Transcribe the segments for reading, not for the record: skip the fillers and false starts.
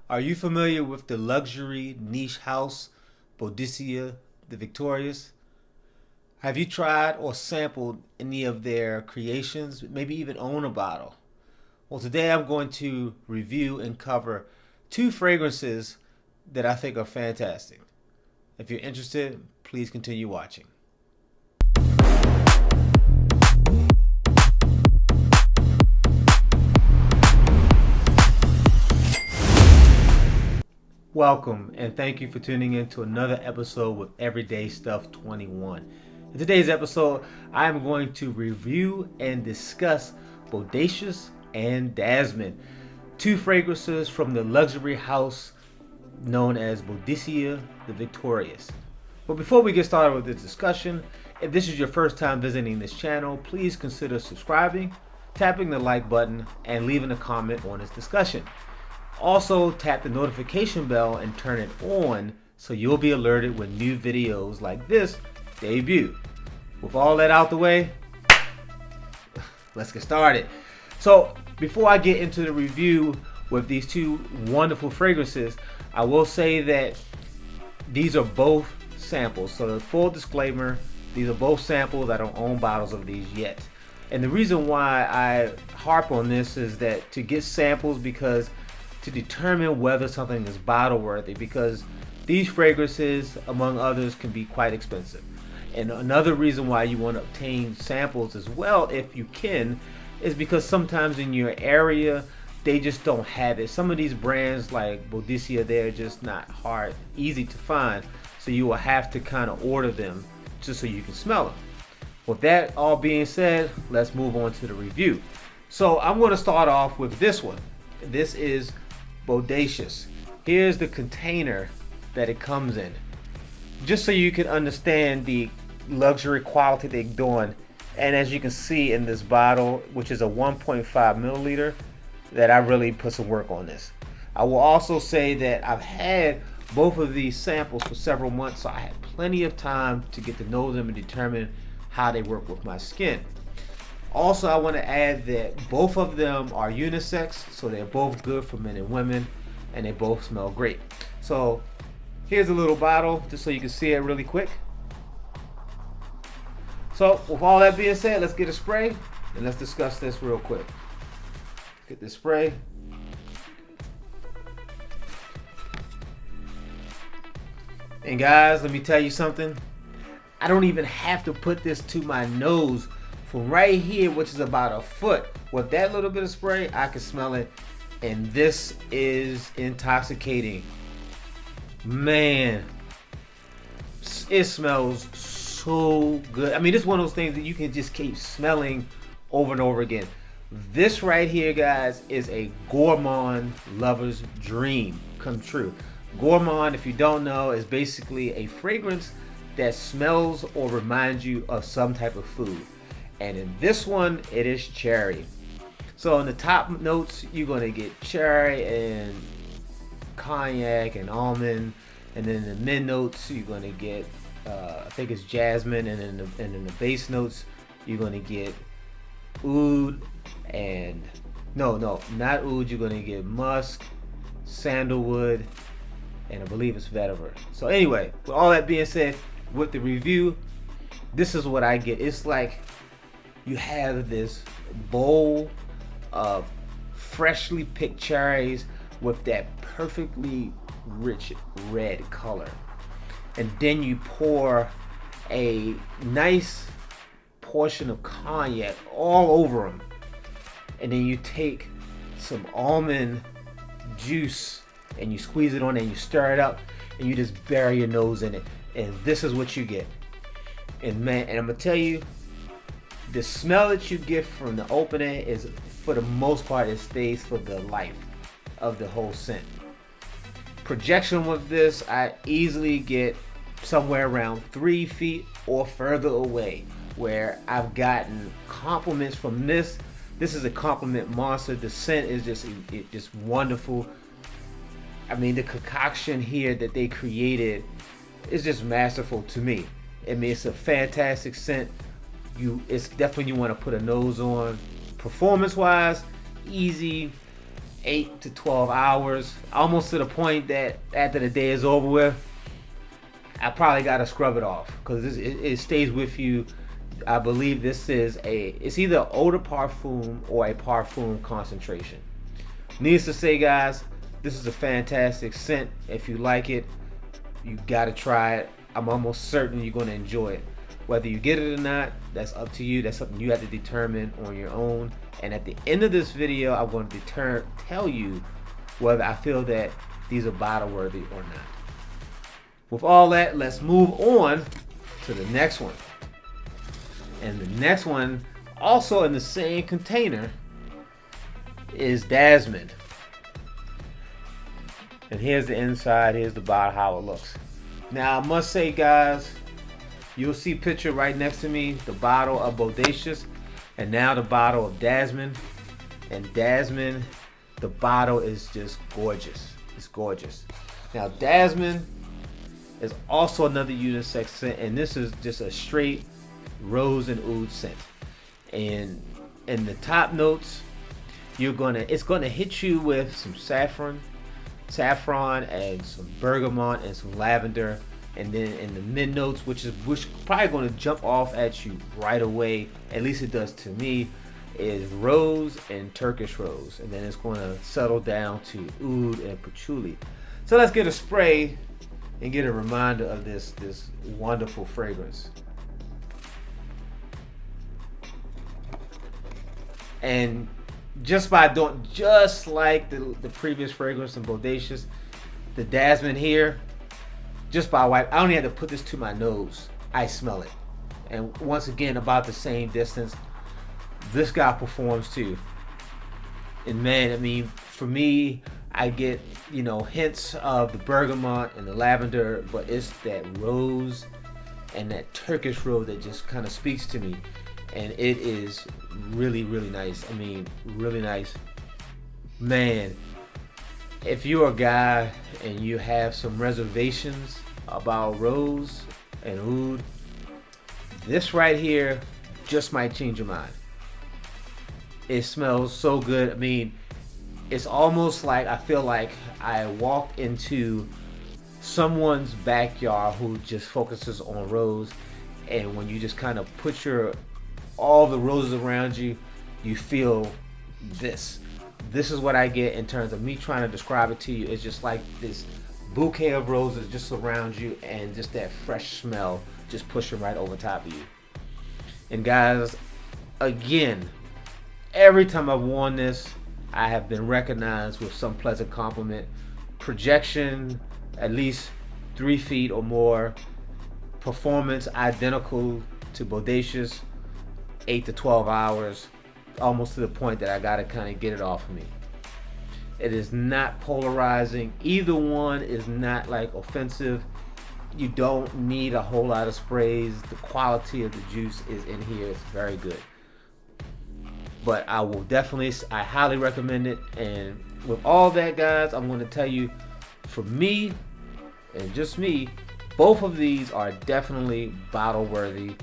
Are you familiar with the luxury niche house, Boadicea, the Victorious? Have you tried or sampled any of their creations, maybe even own a bottle? Well, today I'm going to review and cover two fragrances that I think are fantastic. If you're interested, please continue watching. Welcome and thank you for tuning in to another episode with Everyday Stuff 21. In today's episode, I am going to review and discuss Bodacious and Dasman, two fragrances from the luxury house known as Boadicea the Victorious. But before we get started with this discussion, if this is your first time visiting this channel, please consider subscribing, tapping the like button, and leaving a comment on this discussion. Also, tap the notification bell and turn it on so you'll be alerted when new videos like this debut. With all that out the way, let's get started. So, before I get into the review with these two wonderful fragrances, I will say that these are both samples. So, the full disclaimer, these are both samples. I don't own bottles of these yet. And the reason why I harp on this is that to get samples, because to determine whether something is bottle worthy, because these fragrances, among others, can be quite expensive. And another reason why you want to obtain samples as well, if you can, is because sometimes in your area they just don't have it. Some of these brands like Boadicea, they're just not easy to find, so you will have to kind of order them just so you can smell them. With that all being said, let's move on to the review. So I'm going to start off with this one. This is Bodacious. Here's the container that it comes in, just so you can understand the luxury quality they're doing. And as you can see in this bottle, which is a 1.5 milliliter, that I really put some work on this. I will also say that I've had both of these samples for several months, so I had plenty of time to get to know them and determine how they work with my skin. Also, I want to add that both of them are unisex, so they're both good for men and women, and they both smell great. So here's a little bottle just so you can see it really quick. So with all that being said, let's get a spray and let's discuss this real quick. Get this spray. And guys, let me tell you something. I don't even have to put this to my nose. From right here, which is about a foot, with that little bit of spray, I can smell it. And this is intoxicating. Man, it smells so good. I mean, it's one of those things that you can just keep smelling over and over again. This right here, guys, is a gourmand lover's dream come true. Gourmand, if you don't know, is basically a fragrance that smells or reminds you of some type of food. And in this one, it is cherry. So in the top notes, you're going to get cherry and cognac and almond. And then in the mid notes, you're going to get, I think it's jasmine. And in the base notes, you're going to get oud and, no, not oud. You're going to get musk, sandalwood, and I believe it's vetiver. So anyway, with all that being said, with the review, this is what I get. It's like you have this bowl of freshly picked cherries with that perfectly rich red color. And then you pour a nice portion of cognac all over them. And then you take some almond juice and you squeeze it on and you stir it up and you just bury your nose in it. And this is what you get. And man, and I'm gonna tell you, the smell that you get from the opening is, for the most part, it stays for the life of the whole scent. Projection with this, I easily get somewhere around 3 feet or further away, where I've gotten compliments from this. This is a compliment monster. The scent is just wonderful. I mean, the concoction here that they created is just masterful to me. I mean, it's a fantastic scent. It's definitely you want to put a nose on. Performance wise, easy, 8 to 12 hours, almost to the point that after the day is over with, I probably got to scrub it off because it stays with you. I believe this is it's either eau de parfum or a parfum concentration. Needless to say, guys, this is a fantastic scent. If you like it, you got to try it. I'm almost certain you're going to enjoy it. Whether you get it or not, that's up to you. That's something you have to determine on your own. And at the end of this video, I'm going to tell you whether I feel that these are bottle worthy or not. With all that, let's move on to the next one. And the next one, also in the same container, is Dasman. And here's the inside, here's the bottle, how it looks. Now I must say, guys, you'll see a picture right next to me, the bottle of Bodacious, and now the bottle of Dasman. And Dasman, the bottle is just gorgeous. It's gorgeous. Now Dasman is also another unisex scent, and this is just a straight rose and oud scent. And in the top notes, it's gonna hit you with some saffron and some bergamot and some lavender. And then in the mid notes, which probably going to jump off at you right away, at least it does to me, is rose and Turkish rose. And then it's going to settle down to oud and patchouli. So let's get a spray and get a reminder of this wonderful fragrance. And just by doing just like the previous fragrance in Bodacious, the Dasman here, just by wipe, I only had to put this to my nose. I smell it. And once again, about the same distance, this guy performs too. And man, I mean, for me, I get, hints of the bergamot and the lavender, but it's that rose and that Turkish rose that just kind of speaks to me. And it is really, really nice. I mean, really nice. Man, if you're a guy and you have some reservations about rose and oud, this right here just might change your mind. It smells so good. I mean, it's almost like I feel like I walked into someone's backyard who just focuses on rose, and when you just kind of put all the roses around you, you feel this. This is what I get in terms of me trying to describe it to you. It's just like this bouquet of roses just surrounds you, and just that fresh smell just pushing right over top of you. And guys, again, every time I've worn this, I have been recognized with some pleasant compliment. Projection, at least 3 feet or more. Performance identical to Bodacious, 8 to 12 hours. Almost to the point that I gotta kind of get it off of me. It is not polarizing. Either one is not like offensive. You don't need a whole lot of sprays. The quality of the juice is in here. It's very good. But I highly recommend it. And with all that, guys, I'm going to tell you, for me, and just me, both of these are definitely bottle worthy.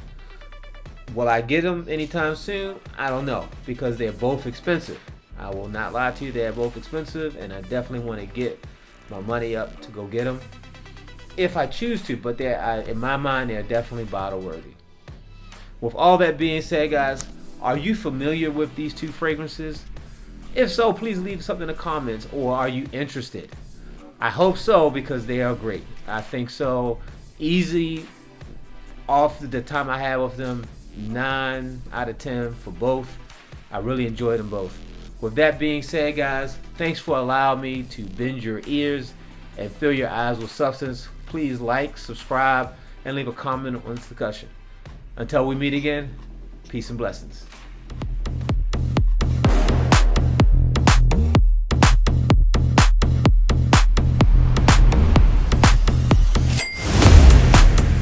Will I get them anytime soon? I don't know, because they're both expensive. I will not lie to you, they're both expensive, and I definitely want to get my money up to go get them if I choose to, but in my mind, they're definitely bottle worthy. With all that being said, guys, are you familiar with these two fragrances? If so, please leave something in the comments, or are you interested? I hope so, because they are great. I think so. Easy off the time I had with them, 9 out of 10 for both. I really enjoyed them both. With that being said, guys, thanks for allowing me to bend your ears and fill your eyes with substance. Please like, subscribe, and leave a comment on this discussion. Until we meet again, peace and blessings.